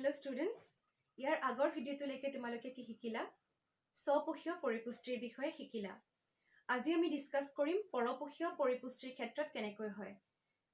Hello students, ইয়াৰ আগৰ ভিডিঅ'টোলৈকে তোমালোকে কি শিকিলা? স্বপোষীয় পৰিপুষ্টিৰ বিষয়ে শিকিলা। আজি আমি ডিসকাস কৰিম পৰপোষীয় পৰিপুষ্টিৰ ক্ষেত্ৰত কেনেকৈ হয়।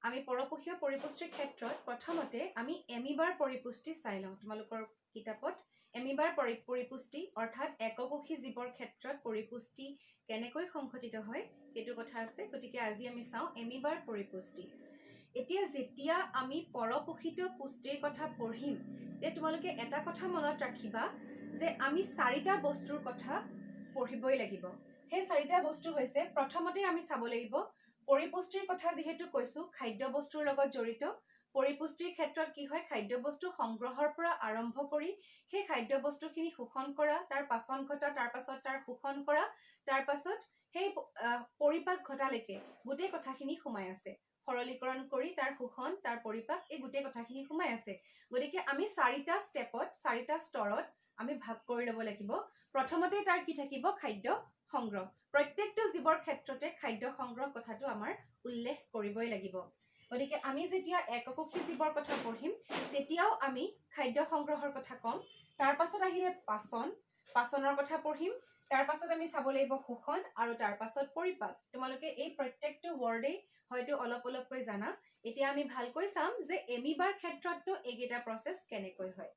আমি পৰপোষীয় পৰিপুষ্টিৰ ক্ষেত্ৰত প্ৰথমতে আমি এমিবাৰ পৰিপুষ্টি চাই লওঁ। তোমালোকৰ কিতাপত এমিবাৰ পৰিপুষ্টি অৰ্থাৎ এককোষী জীৱৰ ক্ষেত্ৰত পৰিপুষ্টি কেনেকৈ সংঘটিত হয় সেইটো কথা আছে। গতিকে আজি আমি চাওঁ এমিবাৰ পৰিপুষ্টি। এতিয়া যেতিয়া আমি পৰপোষিত পুষ্টিৰ কথা পঢ়িম তে তোমালোকে এটা কথা মনত ৰাখিবা যে আমি চাৰিটা বস্তুৰ কথা পঢ়িবই লাগিব। সেই চাৰিটা বস্তু হৈছে প্ৰথমতে আমি চাব লাগিব পৰিপুষ্টিৰ কথা যেহেতু কৈছো খাদ্য বস্তুৰ লগত জড়িত। পৰিপুষ্টিৰ ক্ষেত্ৰত কি হয় খাদ্য বস্তু সংগ্ৰহৰ পৰা আৰম্ভ কৰি সেই খাদ্য বস্তুখিনি শোষণ কৰা, তাৰ পাচন ঘটা, তাৰ পাছত তাৰ শোষণ কৰা, তাৰ পাছত সেই পৰিপাক ঘটালৈকে গোটেই কথাখিনি সোমাই আছে। সৰলীকৰণ কৰি তাৰ শোষণ, তাৰ পৰিপাক এই গোটেই কথাখিনি সোমাই আছে। গতিকে আমি চাৰিটা ষ্টেপত, চাৰিটা স্তৰত আমি ভাগ কৰি ল'ব লাগিব। প্ৰথমতে তাৰ কি থাকিব খাদ্য সংগ্ৰহ। প্ৰত্যেকটো জীৱৰ ক্ষেত্ৰতে খাদ্য সংগ্ৰহ কথাটো আমাৰ উল্লেখ কৰিবই লাগিব। গতিকে আমি যেতিয়া এককোষী জীৱৰ কথা পঢ়িম তেতিয়াও আমি খাদ্য সংগ্ৰহৰ কথা ক'ম। তাৰ পাছত আহিলে পাচনৰ কথা পঢ়িম। তাৰ পাছত আমি চাব লাগিব শোষণ আৰু তাৰ পাছত পৰিপাক। তোমালোকে এই প্ৰত্যেকটো ৱৰ্ডেই হয়তো অলপ অলপকৈ জানা। এতিয়া আমি ভালকৈ চাম যে এমিবাৰ ক্ষেত্ৰতটো এইকেইটা প্ৰসেস কেনেকৈ হয়।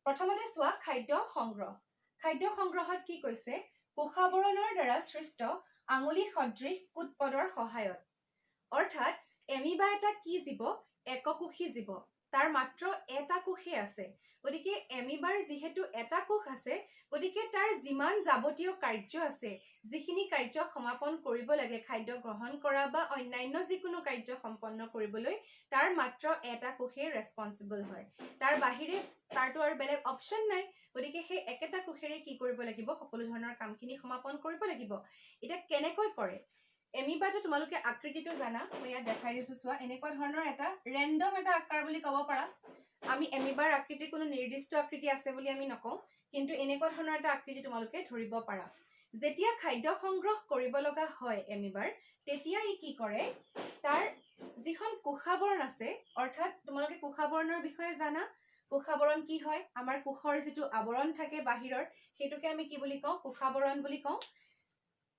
প্ৰথমতে চোৱা খাদ্য সংগ্ৰহ। খাদ্য সংগ্ৰহত কি কৈছে কোষাবৰণৰ দ্বাৰা সৃষ্ট আঙুলি সদৃশ কুটপদৰ সহায়ত। অৰ্থাৎ এমিবা এটা কি জীৱ এককোষী জীৱ। তাৰ মাত্ৰ এটা কোষে আছে। গতিকে এমিবাৰ যিহেতু এটা কোষ আছে গতিকে তাৰ যিমান যাৱতীয় কাৰ্য আছে, যিখিনি কাৰ্য সমাপন কৰিব লাগে খাদ্য গ্ৰহণ কৰা বা অন্যান্য যিকোনো কাৰ্য সম্পন্ন কৰিবলৈ তাৰ মাত্ৰ এটা কোষে ৰেসপন্সিবল হয়। তাৰ বাহিৰে তাৰটো আৰু বেলেগ অপচন নাই। গতিকে সেই একেটা কোষেৰে কি কৰিব লাগিব সকলো ধৰণৰ কামখিনি সমাপন কৰিব লাগিব। এটা কেনেকৈ কৰে এমিবাটো তোমালোকে আকৃতিটো জানা। মই ইয়াত দেখাই দিছো চোৱা এনেকুৱা ধৰণৰ এটা ৰেন্ডম এটা আকাৰ বুলি ক'ব পাৰা। আমি এমিবাৰ আকৃতি কোনো নিৰ্দিষ্ট আকৃতি আছে বুলি আমি নকওঁ, কিন্তু এনেকুৱা ধৰণৰ এটা আকৃতি তোমালোকে ধৰিব পাৰা। যেতিয়া খাদ্য সংগ্ৰহ কৰিব লগা হয় এমিবাৰ তেতিয়া ই কি কৰে তাৰ যিখন কোষাবৰণ আছে, অৰ্থাৎ তোমালোকে কোষাবৰণৰ বিষয়ে জানা। কোষাবৰণ কি হয় আমাৰ কোষৰ যিটো আৱৰণ থাকে বাহিৰৰ সেইটোকে আমি কি বুলি কওঁ কোষাবৰণ বুলি কওঁ।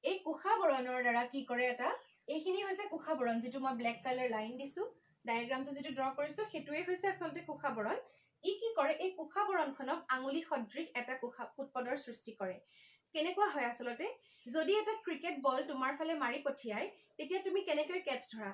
এই কোষাবৰণৰ দ্বাৰা কি কৰে এটা এইখিনি হৈছে কোষাবৰণ যিটো মই ব্লেক কালাৰ লাইন দিছো। ডায়াগ্ৰামটো যিটো ড্ৰ কৰিছো সেইটোৱে হৈছে আচলতে কোষাবৰণ। ই কি কৰে এই কোষাবৰণখনক আঙুলি সদৃশ এটা কুটপদৰ সৃষ্টি কৰে। কেনেকুৱা হয় আচলতে যদি এটা ক্ৰিকেট বল তোমাৰ ফালে মাৰি পঠিয়াই তেতিয়া তুমি কেনেকৈ কেটচ ধৰা।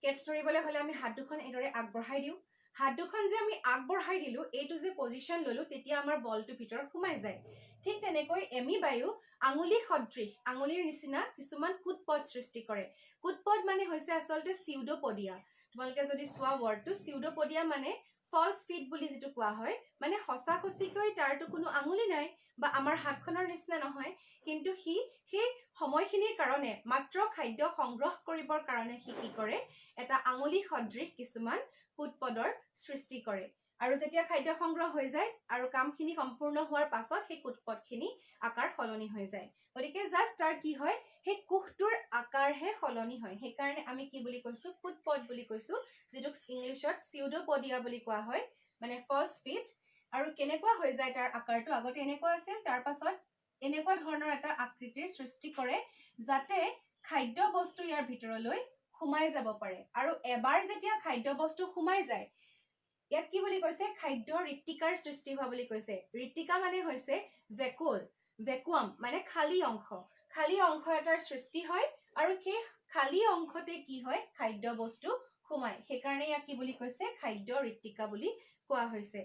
কেটচ ধৰিবলৈ হলে আমি হাত দুখন এনেদৰে আগবঢ়াই দিওঁ। হাত দুখন যে আমি আগবঢ়াই দিলো এইটো যে পজিশন ললো তেতিয়া আমাৰ বলটো ভিতৰত সোমাই যায়। ঠিক তেনেকৈ এমিবায়ো আঙুলি সদৃশ আঙুলিৰ নিচিনা কিছুমান কুটপদ সৃষ্টি কৰে। কুটপদ মানে হৈছে আচলতে সিউডোপডিয়া। তোমালোকে যদি চোৱা ৱৰ্ডটো সিউডোপডিয়া মানে ফলছ ফিট বুলি যিটো কোৱা হয়, মানে সঁচা সঁচিকৈ তাৰটো কোনো আঙুলি নাই বা আমাৰ হাতখনৰ নিচিনা নহয়, কিন্তু সি সেই সময়খিনিৰ কাৰণে মাত্ৰ খাদ্য সংগ্ৰহ কৰিবৰ কাৰণে সি কি কৰে এটা আঙুলি সদৃশ কিছুমান কুটপদৰ সৃষ্টি কৰে। আৰু যেতিয়া খাদ্য সংগ্ৰহ হৈ যায় আৰু কামখিনি সম্পূৰ্ণ হোৱাৰ পাছত সেই কুটপদখিনি আকাৰ সলনি হৈ যায়। গতিকে জাষ্ট তাৰ কি হয় সেই কোষটোৰ আকাৰহে সলনি হয়। সেইকাৰণে আমি কি বুলি কৈছো কুটপদ বুলি কৈছো, যিটোক ইংলিছত সিউডোপডিয়া বুলি কোৱা হয়, মানে ফলছ ফিট। আৰু কেনেকুৱা হৈ যায় তাৰ আকাৰটো আগতে এনেকুৱা আছিল, তাৰ পাছত এনেকুৱা ধৰণৰ এটা আকৃতিৰ সৃষ্টি কৰে যাতে খাদ্য বস্তু ইয়াৰ ভিতৰলৈ সোমাই যাব পাৰে। আৰু এবাৰ যেতিয়া খাদ্য বস্তু সোমাই যায় ইয়াক কি বুলি কৈছে খাদ্য ঋত্তিকাৰ সৃষ্টি হোৱা বুলি কৈছে। ঋত্তিকা মানে হৈছে ভেকুল, ভেকুৱাম মানে খালী অংশ। খালী অংশ এটাৰ সৃষ্টি হয় আৰু সেই খালী অংশতে কি হয় খাদ্য বস্তু সোমায়। সেইকাৰণে ইয়াক কি বুলি কৈছে খাদ্য ঋত্তিকা বুলি কোৱা হৈছে।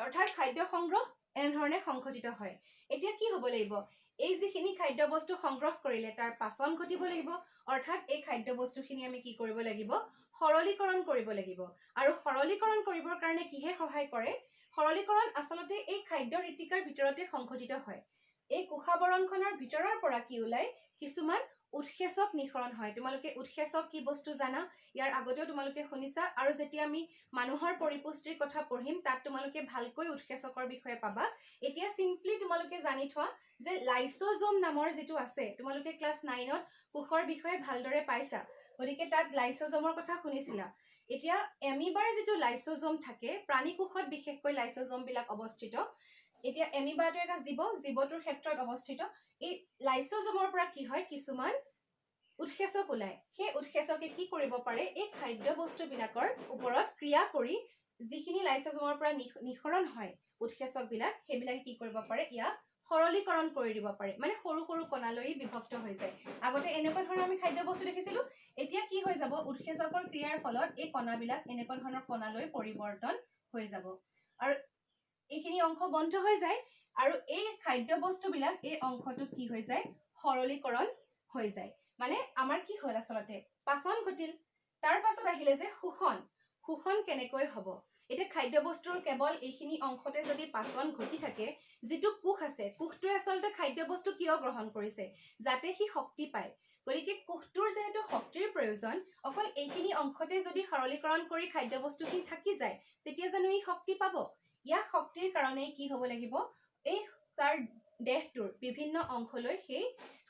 অৰ্থাৎ খাদ্য সংগ্ৰহ এনেধৰণে সংঘটিত হয়। এতিয়া কি হ'ব লাগিব এই যিখিনি খাদ্য বস্তু সংগ্ৰহ কৰিলে তাৰ পাচন ঘটিব লাগিব। অৰ্থাৎ এই খাদ্য বস্তুখিনি আমি কি কৰিব লাগিব সৰলীকৰণ কৰিব লাগিব। আৰু সৰলীকৰণ কৰিবৰ কাৰণে কিহে সহায় কৰে সৰলীকৰণ আচলতে এই খাদ্য ঋত্তিকাৰ ভিতৰতে সংঘটিত হয়। এই কোষাবৰণখনৰ ভিতৰৰ পৰা কি ওলাই কিছুমান উৎসেচক নিঃসৰণ হয় তোমালোকে উৎসেচক কি বস্তু জানা ইয়াৰ আগতেও তোমালোকে শুনিছা আৰু যেতিয়া আমি মানুহৰ পৰিপুষ্টিৰ কথা পঢ়িম তাত তোমালোকে ভালকৈ উৎসেচকৰ বিষয়ে পাবা এতিয়া সিম্পলি তোমালোকে জানি থোৱা যে লাইসোজোম নামৰ যেটো আছে তোমালোকে ক্লাস 9ত কোষৰ বিষয়ে ভালদৰে পাইছা গতিকে তাত লাইসোজোমৰ কথা শুনিছিলা এতিয়া এমিবাৰ যেটো লাইসোজোম থাকে প্ৰাণী কোষত বিশেষকৈ লাইসোজোম বিলাক অৱস্থিত এতিয়া এমিবাটো এটা জীৱটোৰ ক্ষেত্ৰত অৱস্থিত এই লাইসোজোমৰ পৰা কি হয় কিছুমান উৎসেচক ওলাই সেই উৎসেচকে কি কৰিব পাৰে এই খাদ্য বস্তু বিলাকৰ ওপৰত ক্ৰিয়া কৰি যিখিনি লাইসোজোমৰ পৰা নিঃসৰণ হয় উৎসেচক বিলাক সেইবিলাক কি কৰিব পাৰে ইয়া সৰলীকৰণ কৰি দিব পাৰে মানে সৰু সৰু কণালৈ বিভক্ত হৈ যায় আগতে এনেকুৱা ধৰণৰ আমি খাদ্য বস্তু দেখিছিলো এতিয়া কি হৈ যাব উৎসেচকৰ ক্ৰিয়াৰ ফলত এই কণাবিলাক এনেকুৱা ধৰণৰ কণালৈ পৰিৱৰ্তন হৈ যাব আৰু এইখিনি অংশ বন্ধ হৈ যায় আৰু এই খাদ্য বস্তুবিলাক এই অংশটোত কি হৈ যায় সৰলীকৰণ হৈ যায় মানে আমাৰ কি হ'ল আসলতে পাচন ঘটিল তাৰ পাছত আহিলে যে শোষণ কেনেকৈ হ'ব এটা খাদ্য বস্তুৰ কেৱল এইখিনি অংশতে যদি পাচন ঘটি থাকে যেটো কোষ আছে কোষটোৱে আসলতে খাদ্য বস্তু কিয় গ্ৰহণ কৰিছে যাতে সি শক্তি পায় গতিকে কোষটোৰ যেহেতু শক্তিৰ প্ৰয়োজন অকল এইখিনি অংশতে যদি সৰলীকৰণ কৰি খাদ্য বস্তুখিনি থাকি যায় তেতিয়া জানো ই শক্তি পাব ইয়াক শক্তিৰ কাৰণে কি হ'ব লাগিব এই তাৰ দেহটোৰ বিভিন্ন অংশলৈ সেই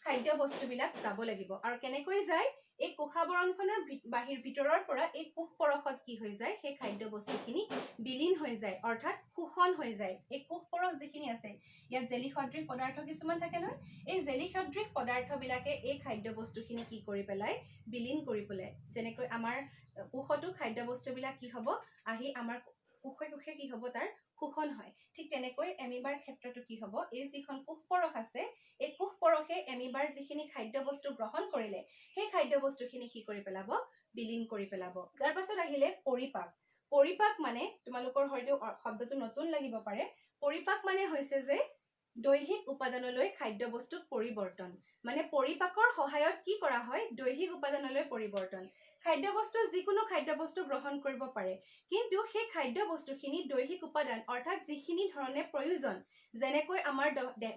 খাদ্য বস্তুবিলাক যাব লাগিব আৰু কেনেকৈ যায় এই কোষাবৰণখনৰ বাহিৰ ভিতৰৰ পৰা এই কোষ পৰখত কি হৈ যায় সেই খাদ্য বস্তুখিনি বিলীন হৈ যায় অৰ্থাৎ শোষণ হৈ যায় এই কোষ পৰখ যিখিনি আছে ইয়াত জেলি সদৃশ পদাৰ্থ কিছুমান থাকে নহয় এই জেলি সদৃশ পদাৰ্থবিলাকে এই খাদ্য বস্তুখিনি কি কৰি পেলাই বিলীন কৰি পেলাই যেনেকৈ আমাৰ কোষতো খাদ্য বস্তুবিলাক কি হ'ব আহি আমাৰ কোষে কি হ'ব তাৰ শোষণ হয় ঠিক তেনেকৈ এমিবাৰ ক্ষেত্ৰতো কি হ'ব এই যিখন কোষ পৰখ আছে এই কোষ পৰখে এমিবাৰ যিখিনি খাদ্য বস্তু গ্ৰহণ কৰিলে সেই খাদ্য বস্তুখিনি কি কৰি পেলাব বিলীন কৰি পেলাব তাৰ পাছত আহিলে পৰিপাক মানে তোমালোকৰ হয়তো শব্দটো নতুন লাগিব পাৰে পৰিপাক মানে হৈছে যে দৈহিক উপাদানলৈ খাদ্য বস্তু পৰিৱৰ্তন মানে পৰিপাকৰ সহায়ত কি কৰা হয় দৈহিক উপাদানলৈ পৰিৱৰ্তন খাদ্য বস্তু যিকোনো খাদ্য বস্তু গ্ৰহণ কৰিব পাৰে কিন্তু সেই খাদ্য বস্তুখিনি দৈহিক উপাদান অৰ্থাৎ যিখিনি ধৰণে প্ৰয়োজন যেনেকৈ আমাৰ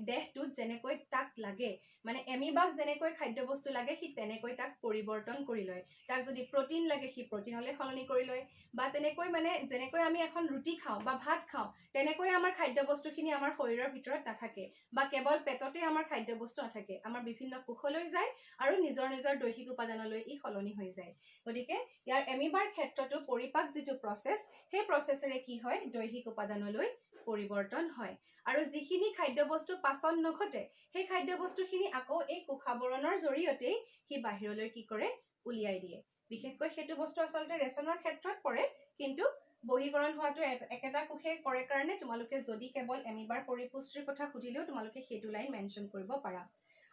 দেহটোত যেনেকৈ তাক লাগে মানে এমিবাক যেনেকৈ খাদ্য বস্তু লাগে সি তেনেকৈ তাক পৰিৱৰ্তন কৰি লয় তাক যদি প্ৰটিন লাগে সি প্ৰটিনলৈ সলনি কৰি লয় বা তেনেকৈ মানে যেনেকৈ আমি এখন ৰুটি খাওঁ বা ভাত খাওঁ তেনেকৈ আমাৰ খাদ্য বস্তুখিনি আমাৰ শৰীৰৰ ভিতৰত নাথাকে বা কেৱল পেটতে আমাৰ খাদ্য বস্তু নাথাকে আমাৰ বিভিন্ন কোষলৈ যায় আৰু নিজৰ দৈহিক উপাদানলৈ ই সলনি হৈ যায় গতিকে ইয়াৰ এমিবাৰ ক্ষেত্ৰতো পৰিপাক যেটো প্ৰসেস সেই প্ৰসেসৰে কি হয় দৈহিক উপাদানলৈ পৰিৱৰ্তন হয় আৰু যিখিনি খাদ্য বস্তু পাচন নঘটে সেই খাদ্য বস্তুখিনি আকৌ এই কোষাবৰণৰ জৰিয়তে সি বাহিৰলৈ কি কৰে উলিয়াই দিয়ে বিশেষকৈ সেইটো বস্তু আসলতে ৰেচনৰ ক্ষেত্ৰত পৰে কিন্তু বহীকৰণ হোৱাটো একেটা কোষে কৰে কাৰণে তোমালোকে যদি কেৱল এমিবাৰ পৰিপুষ্টিৰ কথা সুধিলেও তোমালোকে সেইটো লাইন মেনশন কৰিব পাৰা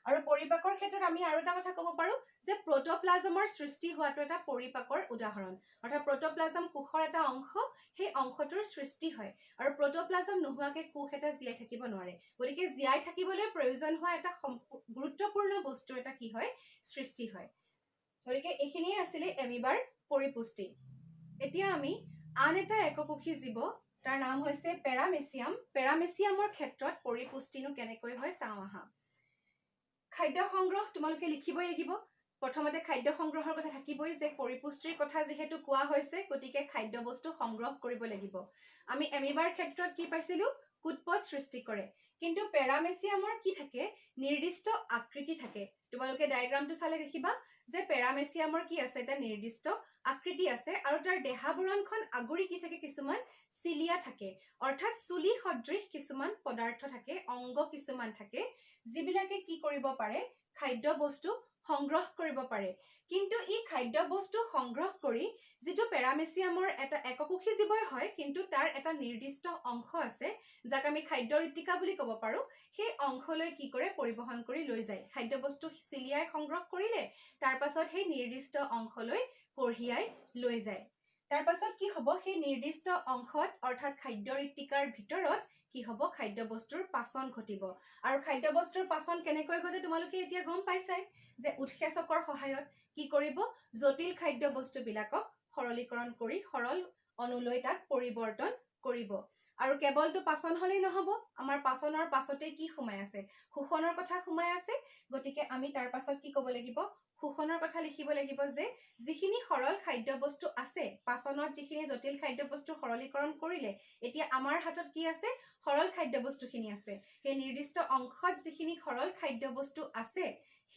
আৰু পৰিপাকৰ ক্ষেত্ৰত আমি আৰু এটা কথা ক'ব পাৰো যে প্ৰটোপ্লাজমৰ সৃষ্টি হোৱাটো এটা পৰিপাকৰ উদাহৰণ অৰ্থাৎ প্ৰটোপ্লাজম কোষৰ এটা অংশ সেই অংশটোৰ সৃষ্টি হয় আৰু প্ৰটোপ্লাজম নোহোৱাকে কোষ এটা জীয়াই থাকিব নোৱাৰে গতিকে জীয়াই থাকিবলৈ প্ৰয়োজন হোৱা এটা গুৰুত্বপূৰ্ণ বস্তু এটা কি হয় সৃষ্টি হয় গতিকে এইখিনিয়ে আছিলে এমিবাৰ পৰিপুষ্টি এতিয়া আমি আন এটা এককোষী জীৱ তাৰ নাম হৈছে পেৰামেচিয়ামৰ ক্ষেত্ৰত পৰিপুষ্টিনো কেনেকৈ হয় চাওঁ আহা খাদ্য সংগ্ৰহ তোমালোকে লিখিবই লাগিব প্ৰথমতে খাদ্য সংগ্ৰহৰ কথা থাকিবই যে পৰিপুষ্টিৰ কথা যেহেতু কোৱা হৈছে গতিকে খাদ্য বস্তু সংগ্ৰহ কৰিব লাগিব আমি এমিবাৰ ক্ষেত্ৰত কি পাইছিলো কুটপথ সৃষ্টি কৰে কিন্তু পেৰামেচিয়ামৰ কি থাকে নিৰ্দিষ্ট আকৃতি থাকে তোমালোকে ডায়াগ্ৰামটো চালে দেখিবা যে পেৰামেচিয়ামৰ কি আছে এটা নিৰ্দিষ্ট আকৃতি আছে আৰু তাৰ দেহাবৰণখন আগুৰি কি থাকে কিছুমান চিলিয়া থাকে অৰ্থাৎ চুলি সদৃশ কিছুমান পদাৰ্থ থাকে অংগ কিছুমান থাকে যিবিলাকে কি কৰিব পাৰে খাদ্য বস্তু সংগ্ৰহ কৰিব পাৰে কিন্তু ই খাদ্য বস্তু সংগ্ৰহ কৰি যেটো পেৰামেচিয়ামৰ এটা এককোষী জীৱই হয় কিন্তু তাৰ এটা নিৰ্দিষ্ট অংশ আছে যাক আমি খাদ্য ঋতিকা বুলি ক'ব পাৰো সেই অংশলৈ কি কৰে পৰিবহন কৰি লৈ যায় খাদ্য বস্তু চিলিয়াই সংগ্ৰহ কৰিলে তাৰ পাছত সেই নিৰ্দিষ্ট অংশলৈ কঢ়িয়াই লৈ যায় তাৰ পাছত কি হ'ব সেই নিৰ্দিষ্ট অংশত অৰ্থাৎ খাদ্য ঋতিকাৰ ভিতৰত কি হ'ব খাদ্য বস্তুৰ পাচন ঘটিব আৰু খাদ্য বস্তুৰ পাচন কেনেকৈ ঘটে তোমালোকে এতিয়া গম পাইছাই যে উৎসেচকৰ সহায়ত কি কৰিব জটিল খাদ্য বস্তুবিলাকক সৰলীকৰণ কৰি সৰল অনুলৈ তাক পৰিৱৰ্তন কৰিব আৰু কেৱলটো পাচন হলেই নহব, আমাৰ পাচনৰ পাছতে কি সোমাই আছে, শোষণৰ কথা সোমাই আছে। গতিকে আমি তাৰ পাছত কি ক'ব লাগিব, শোষণৰ কথা লিখিব লাগিব যে যিখিনি সৰল খাদ্যবস্তু আছে, পাচনত যিখিনি জটিল খাদ্যবস্তু সৰলীকৰণ কৰিলে এতিয়া আমাৰ হাতত কি আছে, সৰল খাদ্যবস্তুখিনি আছে। সেই নিৰ্দিষ্ট অংশত যিখিনি সৰল খাদ্যবস্তু আছে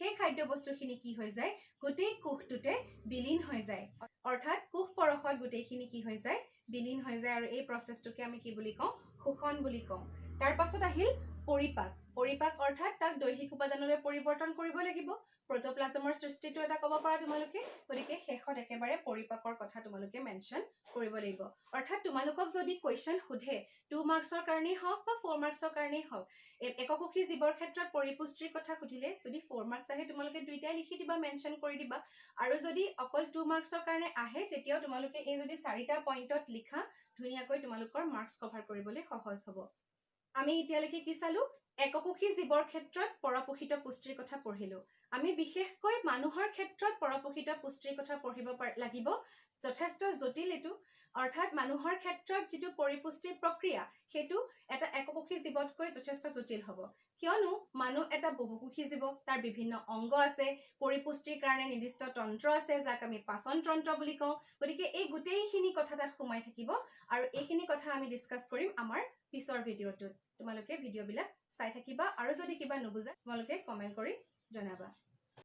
সেই খাদ্যবস্তুখিনি কি হৈ যায়, গোটেই কোষটোতে বিলীন হৈ যায়। অৰ্থাৎ কোষ পৰশত গোটেইখিনি কি হৈ যায়, বিলীন হৈ যায়। আৰু এই প্ৰচেছটোকে আমি কি বুলি কওঁ, শোষণ বুলি কওঁ। তাৰ পাছত আহিল পৰিপাক। পৰিপাক অৰ্থাৎ তাক দৈহিক উপাদানলৈ পৰিৱৰ্তন কৰিব লাগিব। প্ৰটোপ্লাজমৰ সৃষ্টিটো এটা ক'ব পাৰা তোমালোকে। গতিকে শেষত একেবাৰে পৰিপাকৰ কথা তোমালোকে মেনশ্যন কৰিব লাগিব। অৰ্থাৎ তোমালোকক যদি কুৱেশ্যন সোধে 2 মাৰ্কছৰ কাৰণেই হওক বা 4 মাৰ্কছৰ কাৰণেই হওক, এককোষী জীৱৰ ক্ষেত্ৰত পৰিপুষ্টিৰ কথা সুধিলে যদি 4 মাৰ্কছ আহে তোমালোকে দুইটাই লিখি দিবা, মেনশ্যন কৰি দিবা। আৰু যদি অকল 2 মাৰ্কছৰ কাৰণে আহে তেতিয়াও তোমালোকে এই যদি 4টা পইণ্টত লিখা, ধুনীয়াকৈ তোমালোকৰ মাৰ্কছ কভাৰ কৰিবলৈ সহজ হ'ব। আমি এতিয়ালৈকে কি চালো, এককোষী জীৱৰ ক্ষেত্ৰত পৰপোষিত পুষ্টিৰ কথা পঢ়িলো। আমি বিশেষকৈ মানুহৰ ক্ষেত্ৰত পৰপোষিত পুষ্টিৰ কথা পঢ়িব লাগিব। যথেষ্ট জটিল এইটো। অৰ্থাৎ মানুহৰ ক্ষেত্ৰত যিটো পৰিপুষ্টিৰ প্ৰক্ৰিয়া সেইটো এটা এককোষী জীৱতকৈ যথেষ্ট জটিল হ'ব। কিয়নো মানুহ এটা বহুকোষী জীৱ, তাৰ বিভিন্ন অংগ আছে, পৰিপুষ্টিৰ কাৰণে নিৰ্দিষ্ট তন্ত্ৰ আছে যাক আমি পাচন তন্ত্ৰ বুলি কওঁ। গতিকে এই গোটেইখিনি কথা তাত সোমাই থাকিব আৰু এইখিনি কথা আমি ডিছকাছ কৰিম আমাৰ পিছৰ ভিডিঅ'টোত। তোমালোকে ভিডিঅ'বিলাক চাই থাকিবা আৰু যদি কিবা নুবুজা তোমালোকে কমেণ্ট কৰি জনাবা।